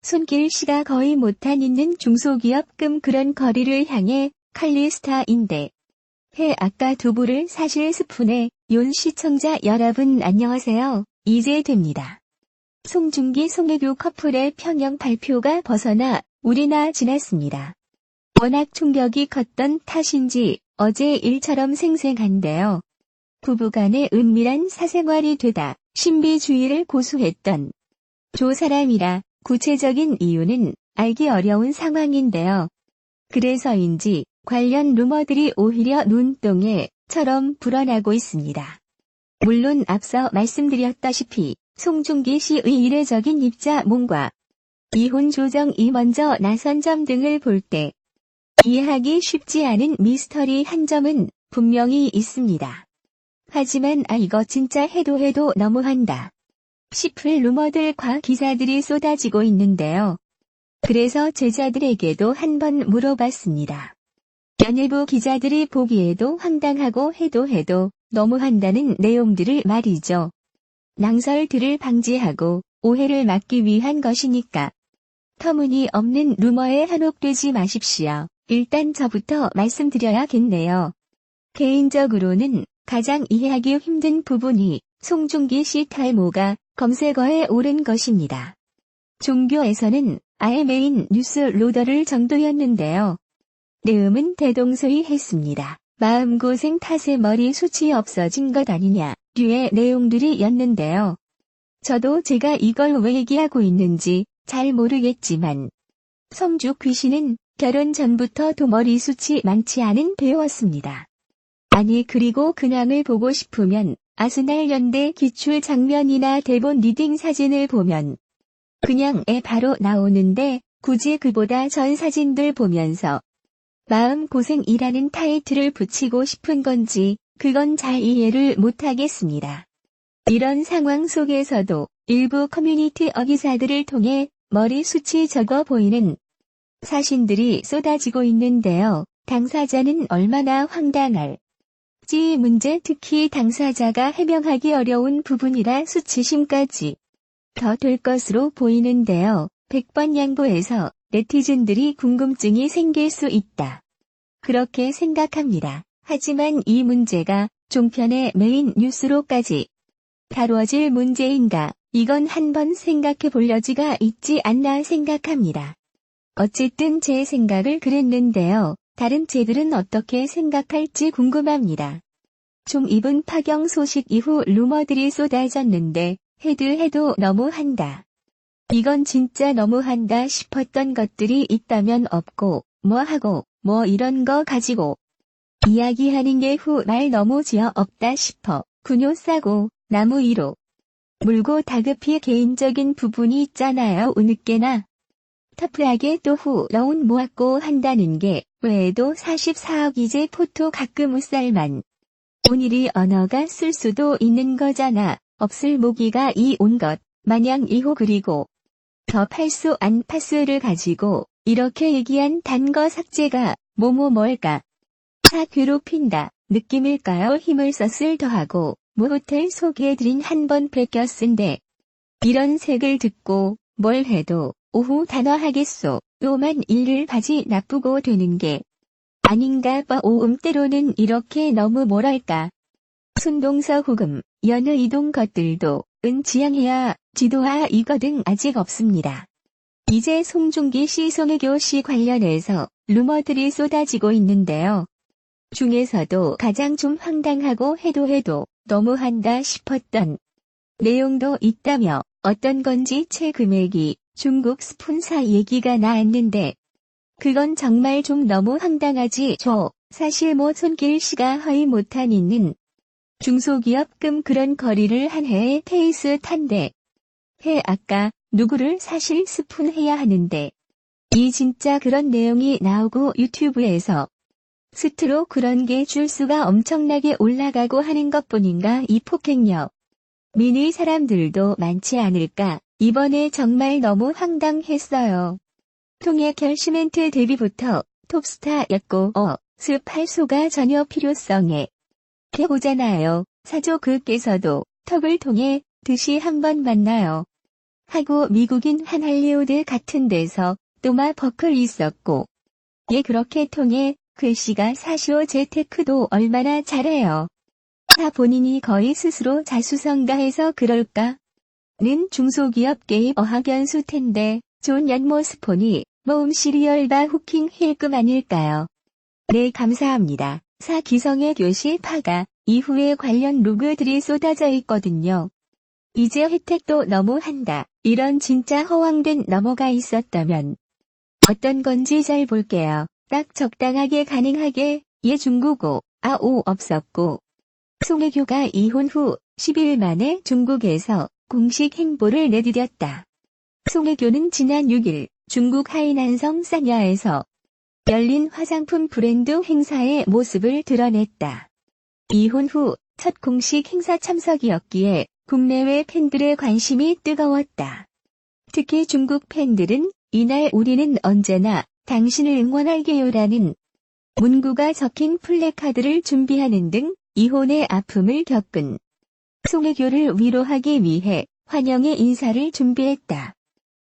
손길 씨가 거의 못한 있는 중소기업금 그런 거리를 향해 칼리스타인데. 아까 두부를 사실 스푼에 yon 시청자 여러분 안녕하세요. 이제 됩니다. 송중기 송혜교 커플의 평영 발표가 벗어나 우리나 지났습니다. 워낙 충격이 컸던 탓인지 어제 일처럼 생생한데요. 부부간의 은밀한 사생활이 되다 신비주의를 고수했던 조 사람이라 구체적인 이유는 알기 어려운 상황인데요. 그래서인지 관련 루머들이 오히려 눈동에처럼 불어나고 있습니다. 물론 앞서 말씀드렸다시피 송중기 씨의 이례적인 입자문과 이혼 조정이 먼저 나선 점 등을 볼 때 이해하기 쉽지 않은 미스터리 한 점은 분명히 있습니다. 하지만 이거 진짜 해도 너무한다 싶을 루머들과 기사들이 쏟아지고 있는데요. 그래서 제자들에게도 한번 물어봤습니다. 연예부 기자들이 보기에도 황당하고 해도 너무한다는 내용들을 말이죠. 낭설들을 방지하고 오해를 막기 위한 것이니까. 터무니없는 루머에 한혹되지 마십시오. 일단 저부터 말씀드려야겠네요. 개인적으로는 가장 이해하기 힘든 부분이 송중기 씨 탈모가 검색어에 오른 것입니다. 종교에서는 아예 메인 뉴스 로더를 정도였는데요. 내음은 대동소이했습니다. 마음고생 탓에 머리숱이 없어진 것 아니냐 류의 내용들이었는데요. 저도 제가 이걸 왜 얘기하고 있는지 잘 모르겠지만 성주 귀신은 결혼 전부터 머리숱이 많지 않은 배우였습니다. 아니 그리고 근황을 보고 싶으면 아스날 연대 기출 장면이나 대본 리딩 사진을 보면 그냥 바로 나오는데 굳이 그보다 전 사진들 보면서 마음고생이라는 타이틀을 붙이고 싶은 건지 그건 잘 이해를 못하겠습니다. 이런 상황 속에서도 일부 커뮤니티 기사들을 통해 머리숱이 적어 보이는 사진들이 쏟아지고 있는데요. 당사자는 얼마나 황당할지 문제 특히 당사자가 해명하기 어려운 부분이라 수치심까지 더 될 것으로 보이는데요. 100번 양보해서 네티즌들이 궁금증이 생길 수 있다. 그렇게 생각합니다. 하지만 이 문제가 종편의 메인 뉴스로까지 다루어질 문제인가? 이건 한번 생각해 볼 여지가 있지 않나 생각합니다. 어쨌든 제 생각을 그랬는데요. 다른 쟤들은 어떻게 생각할지 궁금합니다. 좀 입은 파경 소식 이후 루머들이 쏟아졌는데 해도 너무한다. 이건 진짜 너무한다 싶었던 것들이 있다면 없고 뭐 이런 거 가지고 이야기하는 게 후 말 너무 지어 없다 싶어 분뇨 싸고 나무 위로 물고 다급히 개인적인 부분이 있잖아요. 우느께나 터프하게 또 후러운 모았고 한다는 게 외에도 44억 이제 포토 가끔 웃살만 오늘이 언어가 쓸 수도 있는 거잖아. 없을 모기가 이 온 것 마냥 이호 그리고 더 팔수 안 파수를 가지고 이렇게 얘기한 단거 삭제가 뭘까? 다 괴롭힌다 느낌일까요? 힘을 썼을 더하고 모호텔 소개해드린 한 번 베껴 쓴데 이런 색을 듣고 뭘 해도 오후 단어하겠소. 또만 일을 바지 나쁘고 되는 게 아닌가 봐. 때로는 이렇게 너무 뭐랄까. 순동서 후금, 연의 이동 것들도 지양해야 지도화 이거 등 아직 없습니다. 이제 송중기 씨 송혜교 씨 관련해서 루머들이 쏟아지고 있는데요. 중에서도 가장 좀 황당하고 해도 너무한다 싶었던 내용도 있다며 어떤 건지 채 금액이 중국 스폰서 얘기가 나왔는데 그건 정말 좀 너무 황당하지. 사실 손길 씨가 허위 못한 있는 중소기업금 그런 거리를 한 해에 페이스 탄데 아까 누구를 사실 스푼 해야 하는데 이 진짜 그런 내용이 나오고 유튜브에서 스트로 그런 게 줄수가 엄청나게 올라가고 하는 것뿐인가. 이 폭행력 미니 사람들도 많지 않을까. 이번에 정말 너무 황당했어요. 통해 결시멘트 데뷔부터 톱스타였고 습할소가 전혀 필요성에 해보잖아요. 사조 그께서도 턱을 통해 듯이 한번 만나요. 하고 미국인 한 할리우드 같은 데서 또마 버클 있었고. 예 그렇게 통해 글씨가 사시오 재테크도 얼마나 잘해요. 다 본인이 거의 스스로 자수성가해서 그럴까? 는 중소기업 개입 어학연수 텐데 존 연모스폰이 모음 시리얼바 후킹 힐끔 아닐까요? 네 감사합니다. 기성의 교시 파가 이후에 관련 로그들이 쏟아져 있거든요. 이제 혜택도 너무한다. 이런 진짜 허황된 넘어가 있었다면 어떤 건지 잘 볼게요. 딱 적당하게 가능하게 예 중국어 아오 없었고 송혜교가 이혼 후 10일 만에 중국에서 공식 행보를 내디뎠다. 송혜교는 지난 6일 중국 하이난성 사냐에서 열린 화장품 브랜드 행사의 모습을 드러냈다. 이혼 후 첫 공식 행사 참석이었기에 국내외 팬들의 관심이 뜨거웠다. 특히 중국 팬들은 이날 우리는 언제나 당신을 응원할게요라는 문구가 적힌 플래카드를 준비하는 등 이혼의 아픔을 겪은 송혜교를 위로하기 위해 환영의 인사를 준비했다.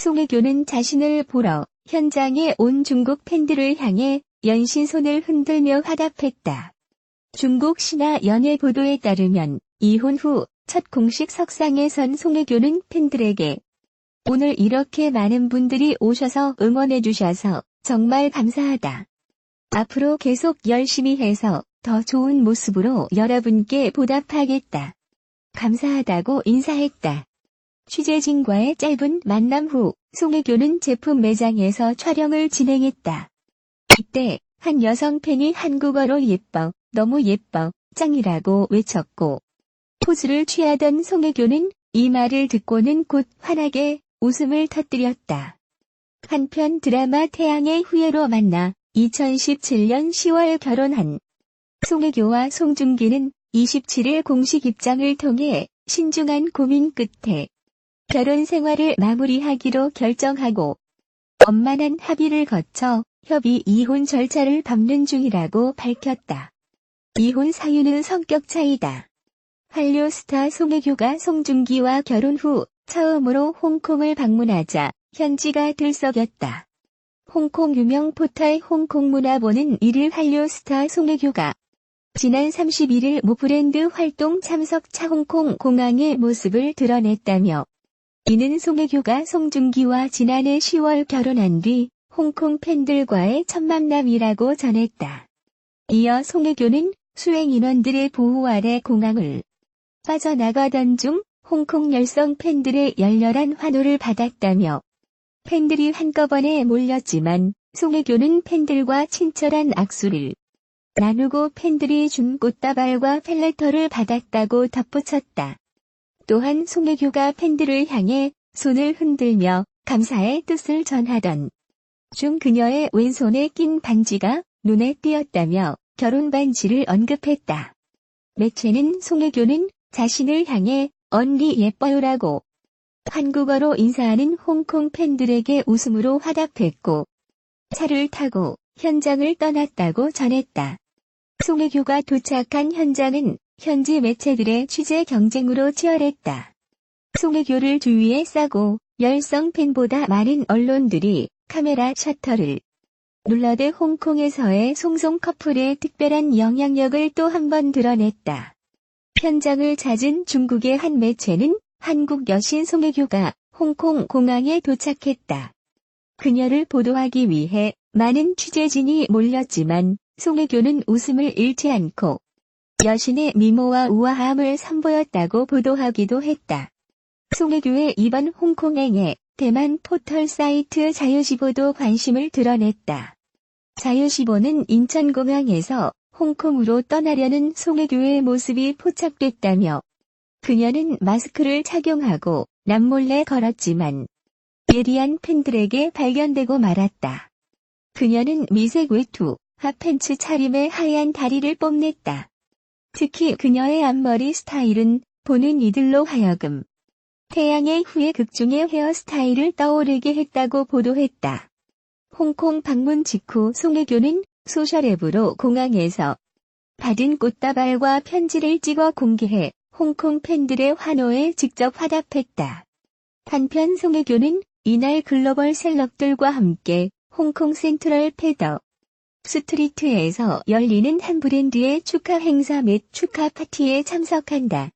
송혜교는 자신을 보러 현장에 온 중국 팬들을 향해 연신 손을 흔들며 화답했다. 중국 신화 연예 보도에 따르면 이혼 후 첫 공식 석상에 선 송혜교는 팬들에게 오늘 이렇게 많은 분들이 오셔서 응원해주셔서 정말 감사하다. 앞으로 계속 열심히 해서 더 좋은 모습으로 여러분께 보답하겠다. 감사하다고 인사했다. 취재진과의 짧은 만남 후 송혜교는 제품 매장에서 촬영을 진행했다. 이때 한 여성 팬이 한국어로 예뻐, 너무 예뻐, 짱이라고 외쳤고 포즈를 취하던 송혜교는 이 말을 듣고는 곧 환하게 웃음을 터뜨렸다. 한편 드라마 태양의 후예로 만나 2017년 10월 결혼한 송혜교와 송중기는 27일 공식 입장을 통해 신중한 고민 끝에 결혼 생활을 마무리하기로 결정하고 원만한 합의를 거쳐 협의 이혼 절차를 밟는 중이라고 밝혔다. 이혼 사유는 성격 차이다. 한류 스타 송혜교가 송중기와 결혼 후 처음으로 홍콩을 방문하자 현지가 들썩였다. 홍콩 유명 포털 홍콩문화보는 1일 한류 스타 송혜교가 지난 31일 모 브랜드 활동 참석차 홍콩 공항의 모습을 드러냈다며 이는 송혜교가 송중기와 지난해 10월 결혼한 뒤 홍콩 팬들과의 첫 만남이라고 전했다. 이어 송혜교는 수행 인원들의 보호 아래 공항을 빠져나가던 중 홍콩 열성 팬들의 열렬한 환호를 받았다며 팬들이 한꺼번에 몰렸지만 송혜교는 팬들과 친절한 악수를 나누고 팬들이 준 꽃다발과 펠레터를 받았다고 덧붙였다. 또한 송혜교가 팬들을 향해 손을 흔들며 감사의 뜻을 전하던 중 그녀의 왼손에 낀 반지가 눈에 띄었다며 결혼 반지를 언급했다. 매체는 송혜교는 자신을 향해 언니 예뻐요라고 한국어로 인사하는 홍콩 팬들에게 웃음으로 화답했고 차를 타고 현장을 떠났다고 전했다. 송혜교가 도착한 현장은 현지 매체들의 취재 경쟁으로 치열했다. 송혜교를 주위에 싸고 열성 팬보다 많은 언론들이 카메라 셔터를 눌러대 홍콩에서의 송송 커플의 특별한 영향력을 또 한 번 드러냈다. 현장을 찾은 중국의 한 매체는 한국 여신 송혜교가 홍콩 공항에 도착했다. 그녀를 보도하기 위해 많은 취재진이 몰렸지만 송혜교는 웃음을 잃지 않고 여신의 미모와 우아함을 선보였다고 보도하기도 했다. 송혜교의 이번 홍콩행에 대만 포털 사이트 자유시보도 관심을 드러냈다. 자유시보는 인천공항에서 홍콩으로 떠나려는 송혜교의 모습이 포착됐다며 그녀는 마스크를 착용하고 남몰래 걸었지만 예리한 팬들에게 발견되고 말았다. 그녀는 미색 외투, 핫팬츠 차림에 하얀 다리를 뽐냈다. 특히 그녀의 앞머리 스타일은 보는 이들로 하여금 태양의 후예 극중의 헤어스타일을 떠오르게 했다고 보도했다. 홍콩 방문 직후 송혜교는 소셜앱으로 공항에서 받은 꽃다발과 편지를 찍어 공개해 홍콩 팬들의 환호에 직접 화답했다. 한편 송혜교는 이날 글로벌 셀럽들과 함께 홍콩 센트럴 패더 스트리트에서 열리는 한 브랜드의 축하 행사 및 축하 파티에 참석한다.